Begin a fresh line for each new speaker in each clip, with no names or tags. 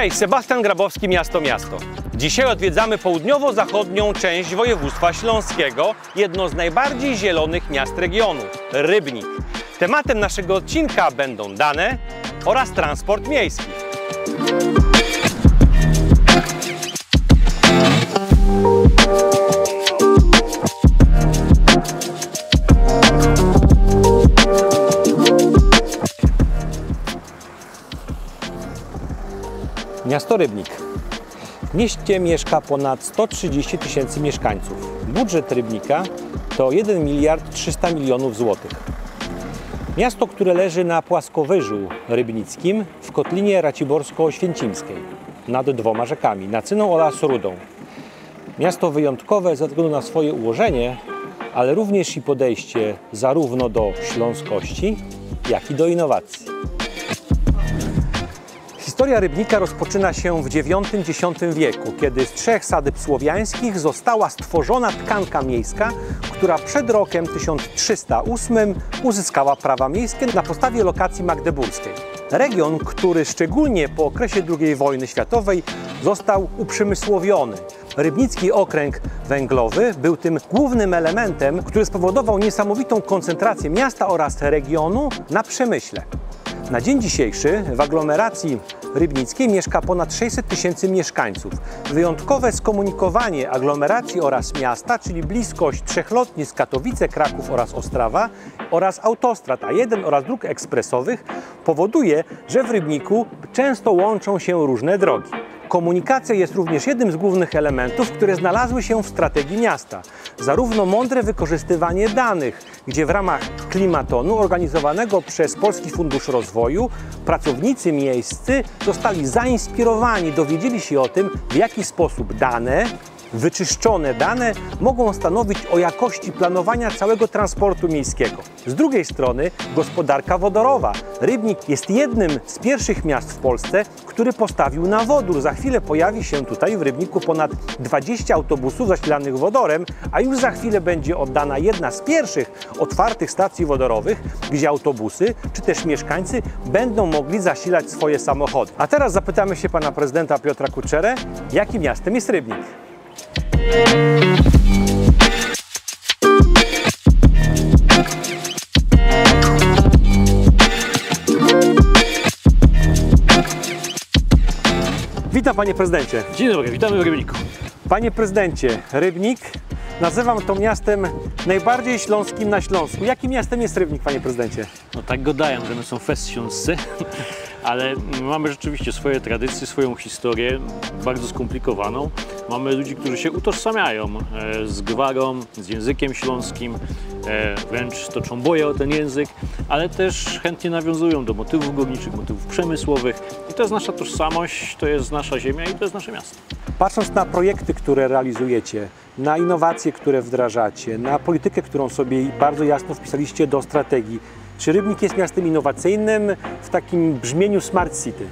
Cześć, Sebastian Grabowski, Miasto. Dzisiaj odwiedzamy południowo-zachodnią część województwa śląskiego, jedno z najbardziej zielonych miast regionu – Rybnik. Tematem naszego odcinka będą dane oraz transport miejski. Miasto Rybnik. W mieście mieszka ponad 130 000 mieszkańców. Budżet Rybnika to 1 miliard 300 milionów złotych. Miasto, które leży na płaskowyżu rybnickim w kotlinie raciborsko-oświęcimskiej nad dwoma rzekami, Nacyną oraz Rudą. Miasto wyjątkowe ze względu na swoje ułożenie, ale również i podejście zarówno do śląskości, jak i do innowacji. Historia Rybnika rozpoczyna się w IX-X wieku, kiedy z 3 sadyb słowiańskich została stworzona tkanka miejska, która przed rokiem 1308 uzyskała prawa miejskie na podstawie lokacji magdeburskiej. Region, który szczególnie po okresie II wojny światowej został uprzemysłowiony. Rybnicki okręg węglowy był tym głównym elementem, który spowodował niesamowitą koncentrację miasta oraz regionu na przemyśle. Na dzień dzisiejszy w aglomeracji rybnickiej mieszka ponad 600 000 mieszkańców. Wyjątkowe skomunikowanie aglomeracji oraz miasta, czyli bliskość 3 lotnisk Katowice, Kraków oraz Ostrawa oraz autostrad A1 oraz dróg ekspresowych powoduje, że w Rybniku często łączą się różne drogi. Komunikacja jest również jednym z głównych elementów, które znalazły się w strategii miasta. Zarówno mądre wykorzystywanie danych, gdzie w ramach klimatonu organizowanego przez Polski Fundusz Rozwoju pracownicy miejscy zostali zainspirowani, dowiedzieli się o tym, w jaki sposób dane, wyczyszczone dane mogą stanowić o jakości planowania całego transportu miejskiego. Z drugiej strony gospodarka wodorowa. Rybnik jest jednym z pierwszych miast w Polsce, który postawił na wodór. Za chwilę pojawi się tutaj w Rybniku ponad 20 autobusów zasilanych wodorem, a już za chwilę będzie oddana jedna z pierwszych otwartych stacji wodorowych, gdzie autobusy czy też mieszkańcy będą mogli zasilać swoje samochody. A teraz zapytamy się pana prezydenta Piotra Kuczerę, jakim miastem jest Rybnik. Witam, panie prezydencie.
Dzień dobry, witamy w Rybniku.
Panie prezydencie, Rybnik, nazywam to miastem najbardziej śląskim na Śląsku. Jakim miastem jest Rybnik, panie prezydencie?
No tak gadają, że my są fest śląscy, ale mamy rzeczywiście swoje tradycje, swoją historię, bardzo skomplikowaną. Mamy ludzi, którzy się utożsamiają z gwarą, z językiem śląskim, wręcz toczą boje o ten język, ale też chętnie nawiązują do motywów górniczych, motywów przemysłowych. I to jest nasza tożsamość, to jest nasza ziemia i to jest nasze miasto.
Patrząc na projekty, które realizujecie, na innowacje, które wdrażacie, na politykę, którą sobie bardzo jasno wpisaliście do strategii, czy Rybnik jest miastem innowacyjnym w takim brzmieniu Smart City?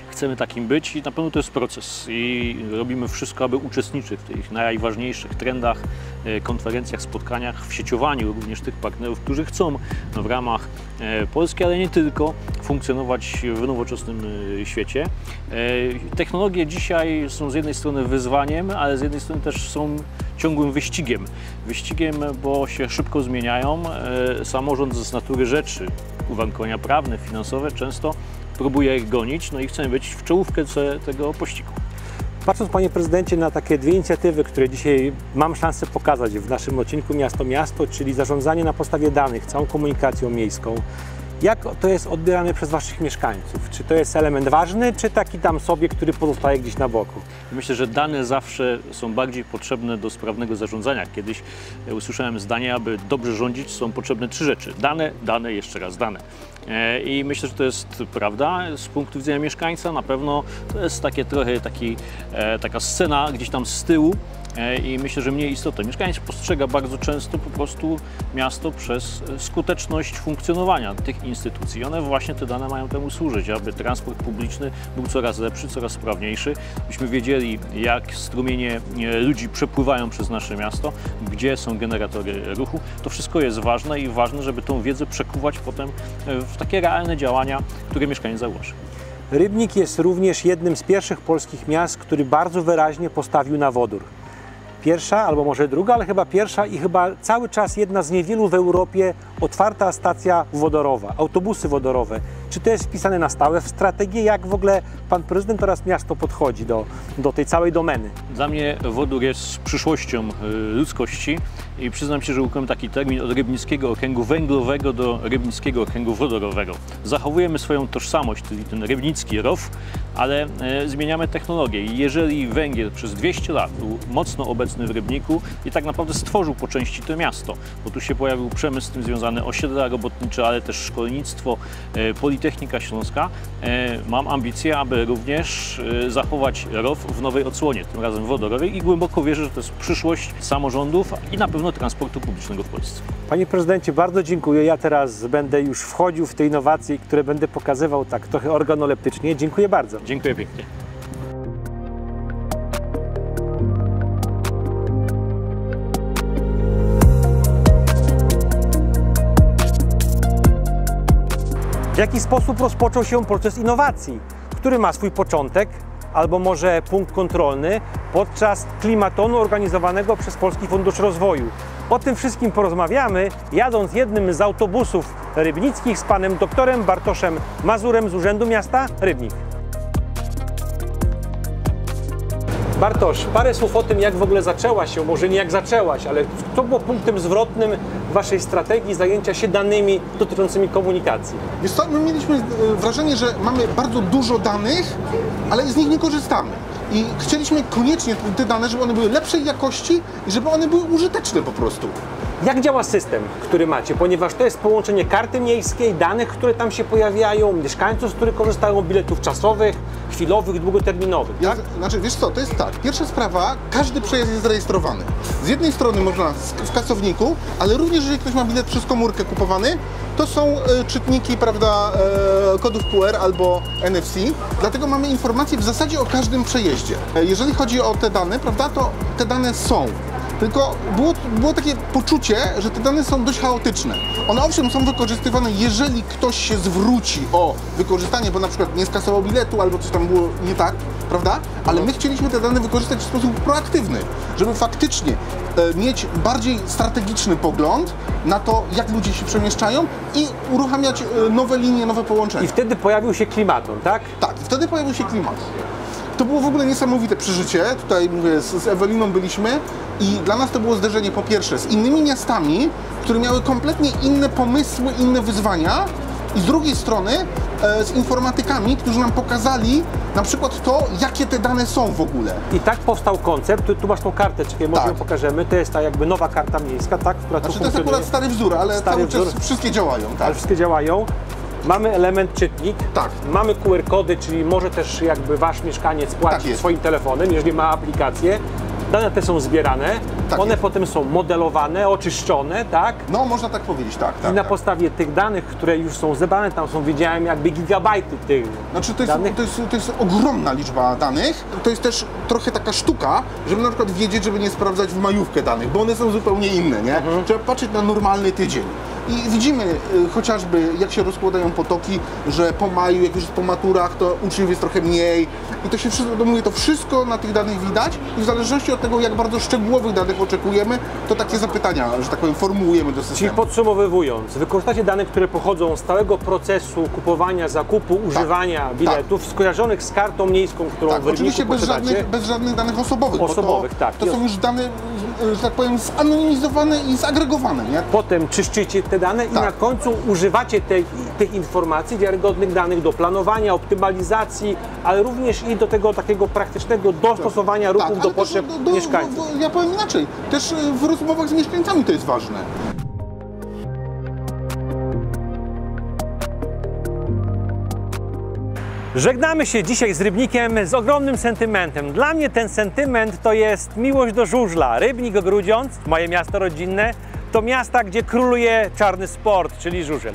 Chcemy takim być i na pewno to jest proces i robimy wszystko, aby uczestniczyć w tych najważniejszych trendach, konferencjach, spotkaniach, w sieciowaniu również tych partnerów, którzy chcą w ramach Polski, ale nie tylko, funkcjonować w nowoczesnym świecie. Technologie dzisiaj są z jednej strony wyzwaniem, ale z jednej strony też są ciągłym wyścigiem. Wyścigiem, bo się szybko zmieniają. Samorząd z natury rzeczy, uwarunkowania prawne, finansowe często próbuje ich gonić, no i chcemy być w czołówkę tego pościgu.
Patrząc, panie prezydencie, na takie dwie inicjatywy, które dzisiaj mam szansę pokazać w naszym odcinku Miasto, czyli zarządzanie na podstawie danych, całą komunikacją miejską, jak to jest odbierane przez waszych mieszkańców? Czy to jest element ważny, czy taki tam sobie, który pozostaje gdzieś na boku?
Myślę, że dane zawsze są bardziej potrzebne do sprawnego zarządzania. Kiedyś usłyszałem zdanie, aby dobrze rządzić, są potrzebne 3 rzeczy. Dane, dane, jeszcze raz dane. I myślę, że to jest prawda. Z punktu widzenia mieszkańca na pewno to jest taka scena gdzieś tam z tyłu. I myślę, że mniej istotne. Mieszkaniec postrzega bardzo często po prostu miasto przez skuteczność funkcjonowania tych instytucji. One właśnie te dane mają temu służyć, aby transport publiczny był coraz lepszy, coraz sprawniejszy, byśmy wiedzieli, jak strumienie ludzi przepływają przez nasze miasto, gdzie są generatory ruchu. To wszystko jest ważne i ważne, żeby tą wiedzę przekuwać potem w takie realne działania, które mieszkaniec zauważy.
Rybnik jest również jednym z pierwszych polskich miast, który bardzo wyraźnie postawił na wodór. Pierwsza, albo może druga, ale chyba pierwsza i chyba cały czas jedna z niewielu w Europie otwarta stacja wodorowa, autobusy wodorowe. Czy to jest wpisane na stałe w strategię? Jak w ogóle pan prezydent oraz miasto podchodzi do tej całej domeny?
Dla mnie wodór jest przyszłością ludzkości i przyznam się, że użyłem taki termin od Rybnickiego Okręgu Węglowego do Rybnickiego Okręgu Wodorowego. Zachowujemy swoją tożsamość, czyli ten rybnicki ROW, ale zmieniamy technologię. I jeżeli węgiel przez 200 lat był mocno obecny w Rybniku i tak naprawdę stworzył po części to miasto, bo tu się pojawił przemysł z tym związany, osiedla robotnicze, ale też szkolnictwo, Politechnika Śląska, mam ambicję, aby również zachować ROW w nowej odsłonie, tym razem wodorowej, i głęboko wierzę, że to jest przyszłość samorządów i na pewno transportu publicznego w Polsce.
Panie prezydencie, bardzo dziękuję. Ja teraz będę już wchodził w te innowacje, które będę pokazywał tak trochę organoleptycznie. Dziękuję bardzo.
Dziękuję pięknie.
W jaki sposób rozpoczął się proces innowacji, który ma swój początek, albo może punkt kontrolny, podczas klimatonu organizowanego przez Polski Fundusz Rozwoju. O tym wszystkim porozmawiamy, jadąc jednym z autobusów rybnickich z panem doktorem Bartoszem Mazurem z Urzędu Miasta Rybnik. Bartosz, parę słów o tym, jak w ogóle zaczęła się, może nie jak zaczęłaś, ale co było punktem zwrotnym waszej strategii zajęcia się danymi dotyczącymi komunikacji?
Wiesz co, my mieliśmy wrażenie, że mamy bardzo dużo danych, ale z nich nie korzystamy. I chcieliśmy koniecznie te dane, żeby one były lepszej jakości i żeby one były użyteczne po prostu.
Jak działa system, który macie? Ponieważ to jest połączenie karty miejskiej, danych, które tam się pojawiają, mieszkańców, z których korzystają, biletów czasowych, chwilowych, długoterminowych, tak?
Znaczy, wiesz co, to jest tak. Pierwsza sprawa, każdy przejazd jest zarejestrowany. Z jednej strony można w kasowniku, ale również jeżeli ktoś ma bilet przez komórkę kupowany, to są czytniki, prawda, kodów QR albo NFC. Dlatego mamy informacje w zasadzie o każdym przejeździe. Jeżeli chodzi o te dane, prawda, to te dane są. Tylko było takie poczucie, że te dane są dość chaotyczne. One owszem są wykorzystywane, jeżeli ktoś się zwróci o wykorzystanie, bo na przykład nie skasował biletu albo coś tam było nie tak, prawda? Ale my chcieliśmy te dane wykorzystać w sposób proaktywny, żeby faktycznie mieć bardziej strategiczny pogląd na to, jak ludzie się przemieszczają i uruchamiać nowe linie, nowe połączenia.
I wtedy pojawił się klimaton, tak?
Tak, i wtedy pojawił się klimat. To było w ogóle niesamowite przeżycie. Tutaj mówię, z Eweliną byliśmy i dla nas to było zderzenie po pierwsze z innymi miastami, które miały kompletnie inne pomysły, inne wyzwania, i z drugiej strony z informatykami, którzy nam pokazali na przykład to, jakie te dane są w ogóle.
I tak powstał koncept. Tu masz tą karteczkę, może ją pokażemy. To jest ta jakby nowa karta miejska, tak? Która tu
to jest akurat stary wzór, ale cały czas wszystkie działają. Tak?
Ale wszystkie działają. Mamy element czytnik,
tak.
Mamy QR-kody, czyli może też jakby wasz mieszkaniec płacić swoim telefonem, jeżeli ma aplikację. Dane te są zbierane, one potem są modelowane, oczyszczone, tak?
No, można tak powiedzieć, tak.
I na podstawie tych danych, które już są zebrane, tam są, widziałem, jakby gigabajty tych danych.
To jest ogromna liczba danych. To jest też trochę taka sztuka, żeby na przykład wiedzieć, żeby nie sprawdzać w majówkę danych, bo one są zupełnie inne, nie? Trzeba patrzeć na normalny tydzień. I widzimy chociażby, jak się rozkładają potoki, że po maju, jak już jest po maturach, to uczniów jest trochę mniej. I to się wszystko, mówię, to wszystko na tych danych widać i w zależności od tego, jak bardzo szczegółowych danych oczekujemy, to takie zapytania, że tak powiem, formułujemy do systemu.
Czyli podsumowując, wykorzystacie dane, które pochodzą z całego procesu kupowania, zakupu, używania biletów, skojarzonych z kartą miejską, którą w
oczywiście bez żadnych danych osobowych. To są już dane, że tak powiem, zanonimizowane i zagregowane, nie?
Potem czyszczycie te dane i na końcu używacie tych informacji, wiarygodnych danych do planowania, optymalizacji, ale również i do tego takiego praktycznego dostosowania ruchów do potrzeb mieszkańców.
Ja powiem inaczej, też w rozmowach z mieszkańcami to jest ważne.
Żegnamy się dzisiaj z Rybnikiem z ogromnym sentymentem. Dla mnie ten sentyment to jest miłość do żużla. Rybnik-Grudziądz, moje miasto rodzinne, to miasta, gdzie króluje czarny sport, czyli żużel.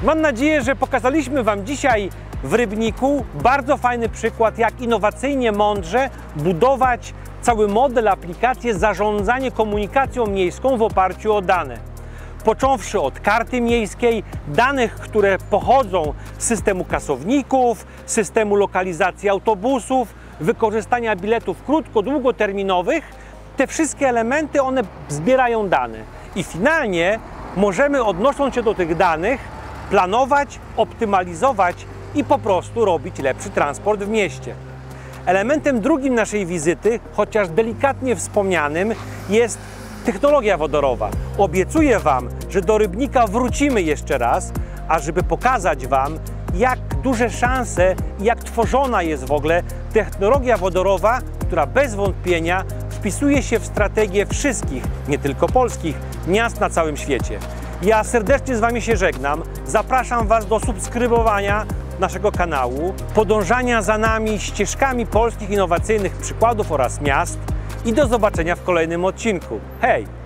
Mam nadzieję, że pokazaliśmy Wam dzisiaj w Rybniku bardzo fajny przykład, jak innowacyjnie, mądrze budować cały model, aplikację, zarządzanie komunikacją miejską w oparciu o dane. począwszy od karty miejskiej, danych, które pochodzą z systemu kasowników, systemu lokalizacji autobusów, wykorzystania biletów krótko-długoterminowych. Te wszystkie elementy, one zbierają dane i finalnie możemy, odnosząc się do tych danych, planować, optymalizować i po prostu robić lepszy transport w mieście. Elementem drugim naszej wizyty, chociaż delikatnie wspomnianym, jest technologia wodorowa. Obiecuję Wam, że do Rybnika wrócimy jeszcze raz, ażeby pokazać Wam, jak duże szanse i jak tworzona jest w ogóle technologia wodorowa, która bez wątpienia wpisuje się w strategię wszystkich, nie tylko polskich, miast na całym świecie. Ja serdecznie z Wami się żegnam. Zapraszam Was do subskrybowania naszego kanału, podążania za nami ścieżkami polskich innowacyjnych przykładów oraz miast i do zobaczenia w kolejnym odcinku. Hej!